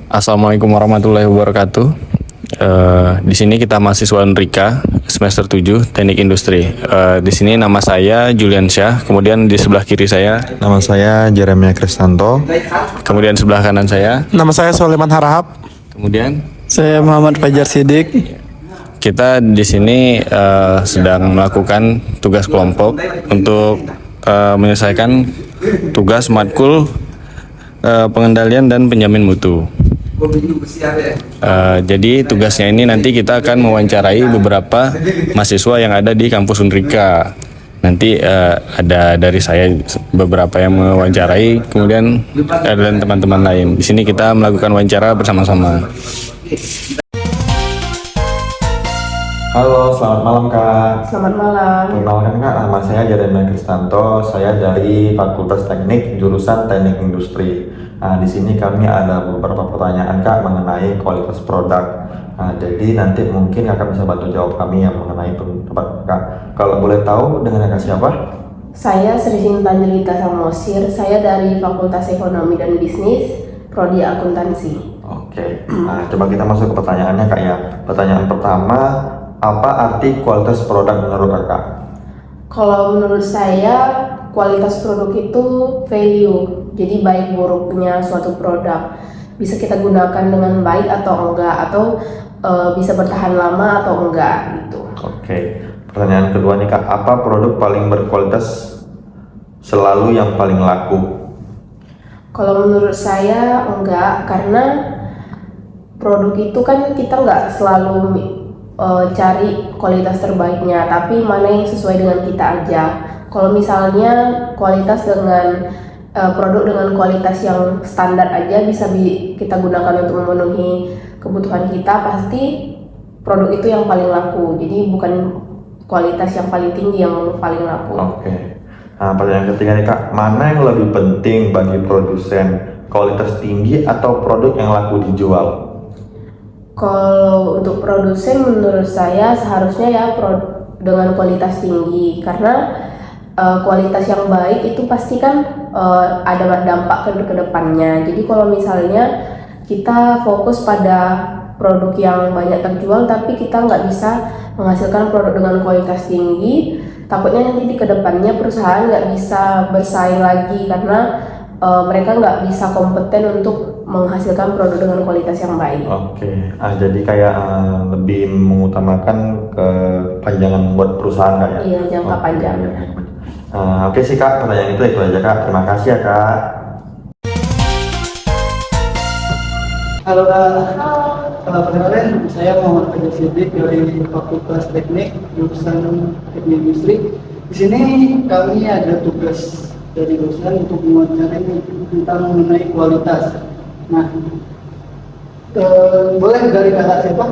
Assalamualaikum warahmatullahi wabarakatuh. Di sini kita mahasiswa Unrika semester 7 Teknik Industri. Di sini nama saya Julian Syah, kemudian di sebelah kiri saya, Nama saya Jeremia Kristanto. kemudian sebelah kanan saya, Nama saya Soleman Harahap. kemudian Saya Muhammad Fajar Sidik. kita di sini sedang melakukan tugas kelompok untuk menyelesaikan tugas matkul pengendalian dan penjamin mutu. Jadi tugasnya ini nanti kita akan mewawancarai beberapa mahasiswa yang ada di kampus Unrika. Nanti ada dari saya beberapa yang mewawancarai, kemudian ada teman-teman lain. Di sini kita melakukan wawancara bersama-sama. Halo, selamat malam Kak. Selamat malam. Perkenalkan Kak, nama saya Jeremia Kristanto. Saya dari Fakultas Teknik jurusan Teknik Industri. Nah, di sini kami ada beberapa pertanyaan Kak mengenai kualitas produk. Nah, jadi nanti mungkin Kakak bisa bantu jawab kami yang mengenai pendapat Kak. Kalau boleh tahu dengan Kakak siapa? Saya Sri Sinta Angelita Samosir. Saya dari Fakultas Ekonomi dan Bisnis, Prodi Akuntansi. Oke. Nah, coba kita masuk ke pertanyaannya Kak ya. Pertanyaan pertama, apa arti kualitas produk menurut Kakak? Kalau menurut saya, kualitas produk itu value. Jadi baik buruknya suatu produk bisa kita gunakan dengan baik atau enggak, atau bisa bertahan lama atau enggak gitu. Oke. Pertanyaan kedua nih Kak, apa produk paling berkualitas selalu yang paling laku? Kalau menurut saya enggak, karena produk itu kan kita nggak selalu cari kualitas terbaiknya, tapi mana yang sesuai dengan kita aja. Kalau misalnya kualitas dengan produk dengan kualitas yang standar aja bisa kita gunakan untuk memenuhi kebutuhan kita, pasti produk itu yang paling laku. Jadi bukan kualitas yang paling tinggi yang paling laku. Oke. Nah, pertanyaan ketiga nih Kak, mana yang lebih penting bagi produsen, kualitas tinggi atau produk yang laku dijual? Kalau untuk produsen, menurut saya seharusnya ya dengan kualitas tinggi, karena kualitas yang baik itu pasti kan ada dampak ke depannya. Jadi kalau misalnya kita fokus pada produk yang banyak terjual tapi kita nggak bisa menghasilkan produk dengan kualitas tinggi, takutnya nanti di kedepannya perusahaan nggak bisa bersaing lagi karena mereka nggak bisa kompeten untuk menghasilkan produk dengan kualitas yang baik. Oke. Jadi kayak lebih mengutamakan kepanjangan buat perusahaan Kak ya? Iya, jangka panjang. Oke sih Kak, pertanyaan itu aja Kak. Terima kasih ya Kak. Halo Kak. Perkenalkan, saya Muhammad Fajar Sidik dari Fakultas Teknik jurusan Teknik Industri. Di sini kami ada tugas dari dosen untuk mewawancarai tentang mengenai kualitas. Nah, boleh dari kakak siapa?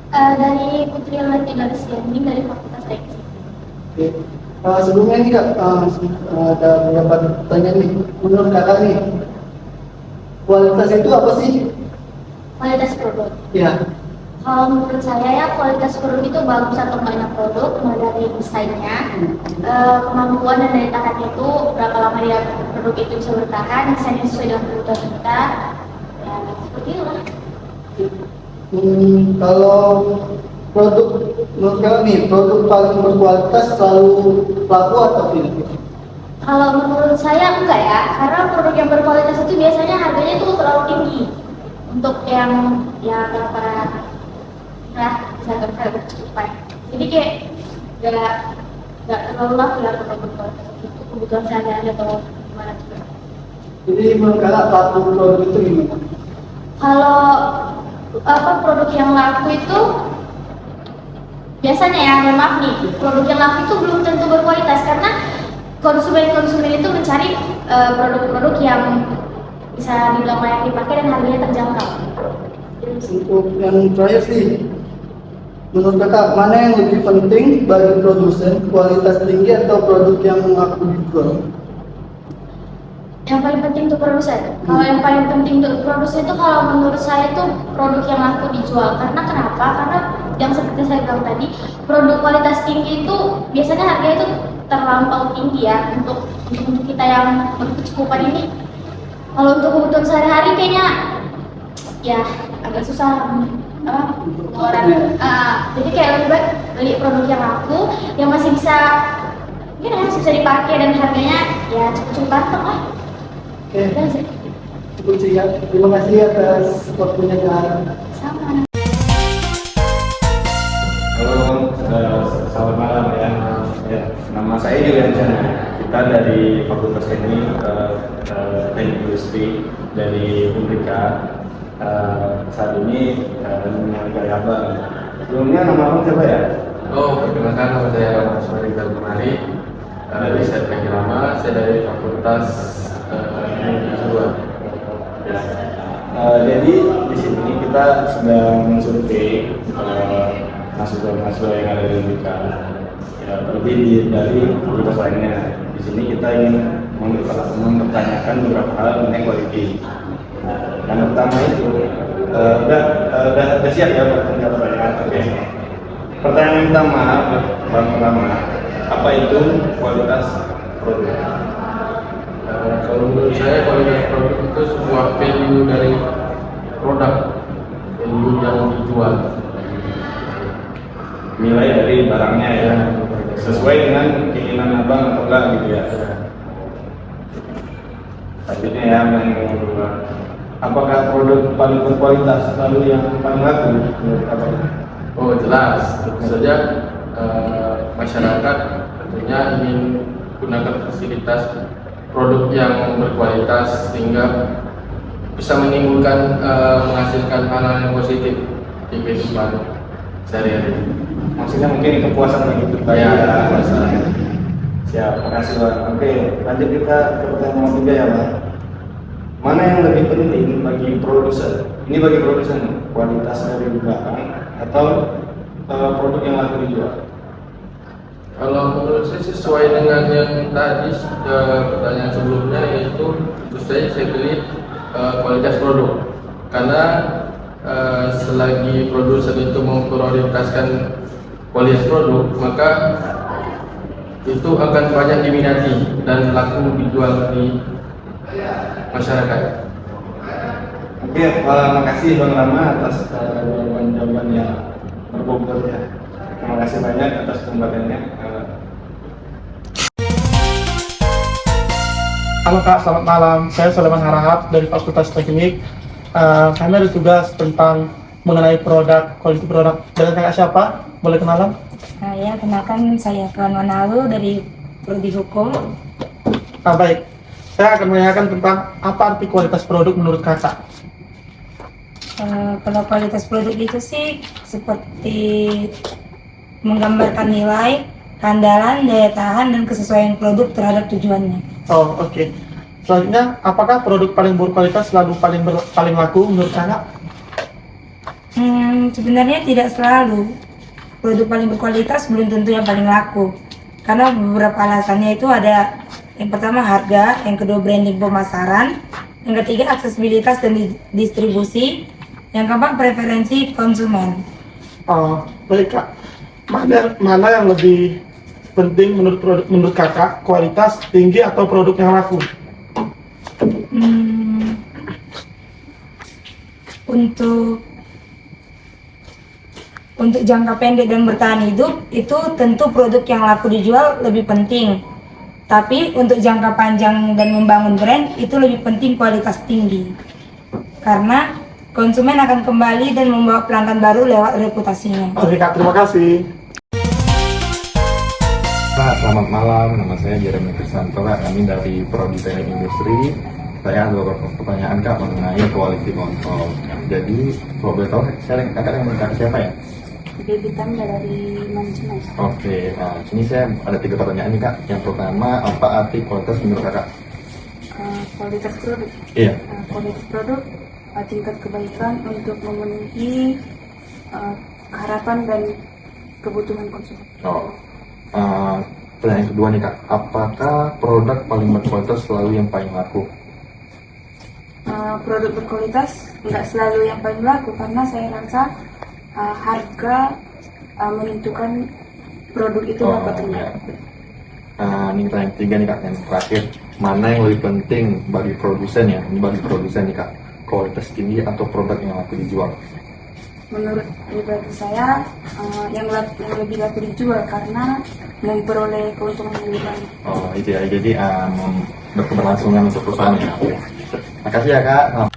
Dari Putri Latina Desiani dari Fakultas Teknik. Oke. Sebelumnya nih Kak, ada beberapa pertanyaan nih. Menurut kakak nih, kualitas itu apa sih? Kualitas produk. Ya. Kalau menurut saya ya kualitas produk itu bagus atau banyak produk, mulai dari desainnya, kemampuan dan daya tahannya itu berapa lama dia produk itu bisa bertahan, desainnya sesuai dengan kebutuhan kita, ya seperti itulah. Kalau produk menurut kakak nih, produk paling berkualitas selalu laku atau tidak? Kalau menurut saya enggak ya, karena produk yang berkualitas itu biasanya harganya itu terlalu tinggi untuk yang ya para bisa berkecukupan. Jadi kayak nggak terlalu laku ya produk berkualitas itu kebutuhan sehari-hari atau gimana juga. Jadi menurut kakak laku produk itu gimana? Kalau produk yang laku itu biasanya ya, mohon maaf nih, produk yang laku itu belum tentu berkualitas karena konsumen itu mencari produk-produk yang bisa dibilang layak dipakai dan harganya terjangkau. Untuk yang terakhir sih, menurut kakak mana yang lebih penting bagi produsen, kualitas tinggi atau produk yang laku dijual? Yang paling penting untuk produsen. Kalau yang paling penting untuk produsen itu kalau menurut saya itu produk yang laku dijual. Karena kenapa? Karena yang seperti saya bilang tadi, produk kualitas tinggi itu biasanya harganya itu terlampau tinggi ya untuk kita yang berkecukupan ini. Kalau untuk kebutuhan sehari-hari kayaknya ya agak susah orang. Jadi kayak lebih baik beli produk yang laku, yang masih bisa masih bisa dipakai dan harganya ya cukup kantong lah. Oke, Udah sih. cukup sih ya. Terima kasih atas waktunya Kak. Sama. Halo, selamat malam ya. Ya, nama saya Julian Chan. Kita dari Fakultas Teknik Teknik Industri dari Unrika. Saat ini menyelesaikan abang. Sebelumnya nama abang siapa ya? Oh, perkenalkan nama saya Mas Mari Dalmari. Dari saya Teknik Lama, saya dari Fakultas Kedua. Jadi di sini kita sedang mensurvei mahasiswa-mahasiswa yang ada di Unrika. Ya, terlebih dari fakultas lainnya. Di sini kita ingin mempertanyakan beberapa hal mengenai quality. Yang pertama itu, udah siap ya pertanyaan? Oke. Pertanyaan pertama, apa itu kualitas produk? Kalau menurut saya kualitas produk itu sebuah value dari produk, value yang dijual. Nilai dari barangnya ya, sesuai dengan keinginan abang atau enggak gitu ya. Selanjutnya ya, yang kedua, apakah produk paling berkualitas lalu yang paling laku menurut abang? Oh jelas, tentu saja masyarakat tentunya ingin gunakan fasilitas produk yang berkualitas sehingga bisa menimbulkan menghasilkan hal-hal yang positif di kehidupan sehari-hari. Maksudnya mungkin kepuasan bagi berbaya. Ya, kepuasan. Siap, makasih Bang. Oke, lanjut kita ke pertanyaan nomor 3 ya Bang. Mana yang lebih penting bagi produsen? Ini bagi produsen, kualitas dari barang atau produk yang laku dijual? Kalau menurut saya sesuai dengan yang tadi pertanyaan sebelumnya, yaitu tentu saja saya pilih kualitas produk, karena selagi produsen itu memprioritaskan kualitas produk, maka itu akan banyak diminati dan laku dijual di masyarakat. Oke, makasih Bang Rama atas jawaban yang berbobot ya. Terima kasih banyak atas kesempatannya. Halo Kak, selamat malam. Saya Sulaiman Harahap dari Fakultas Teknik. Kami ada tugas tentang mengenai produk, kualitas produk. Dari kakak siapa? Boleh kenalan? Ya, kenalkan saya Fuan Wanalu dari Prodi Hukum. Baik. Saya akan menanyakan tentang apa arti kualitas produk menurut kakak. Kalau kualitas produk itu sih seperti menggambarkan nilai, keandalan, daya tahan, dan kesesuaian produk terhadap tujuannya. Oh, oke. Selanjutnya, apakah produk paling berkualitas selalu paling laku menurut kakak? Sebenarnya tidak selalu. Produk paling berkualitas belum tentu yang paling laku. Karena beberapa alasannya itu ada, yang pertama harga, yang kedua branding pemasaran, yang ketiga aksesibilitas dan distribusi, yang keempat preferensi konsumen. Oh, baik Kak. Mana yang lebih penting menurut kakak, kualitas tinggi atau produk yang laku? Untuk jangka pendek dan bertahan hidup, itu tentu produk yang laku dijual lebih penting. Tapi untuk jangka panjang dan membangun brand, itu lebih penting kualitas tinggi. Karena konsumen akan kembali dan membawa pelanggan baru lewat reputasinya. Oke Kak, terima kasih. Selamat malam, nama saya Jeremy Kristanto, kami dari Prodi Teknik Industri. Saya ada beberapa pertanyaan Kak mengenai quality control. Jadi, kalau boleh tahu, kakak yang berkata siapa ya? Debitan dari manajemen. Oke, nah ini saya ada 3 pertanyaan nih Kak. Yang pertama, apa arti kualitas menurut kakak? Kualitas produk. Iya. Kualitas produk tingkat kebaikan untuk memenuhi harapan dan kebutuhan konsumen. Pertanyaan kedua nih Kak, apakah produk paling berkualitas selalu yang paling laku? Produk berkualitas tidak selalu yang paling laku, karena saya rasa harga menentukan produk itu dapat Ya. Ini pertanyaan ketiga nih Kak, yang terakhir, mana yang lebih penting bagi produsen ya? Ini bagi produsen nih Kak, kualitas tinggi atau produk yang laku dijual? Menurut pribadi saya yang lebih laku dijual karena memperoleh keuntungan lebih banyak. Oh itu ya, jadi berkeberlangsungan untuk perusahaan ya. Makasih ya Kak.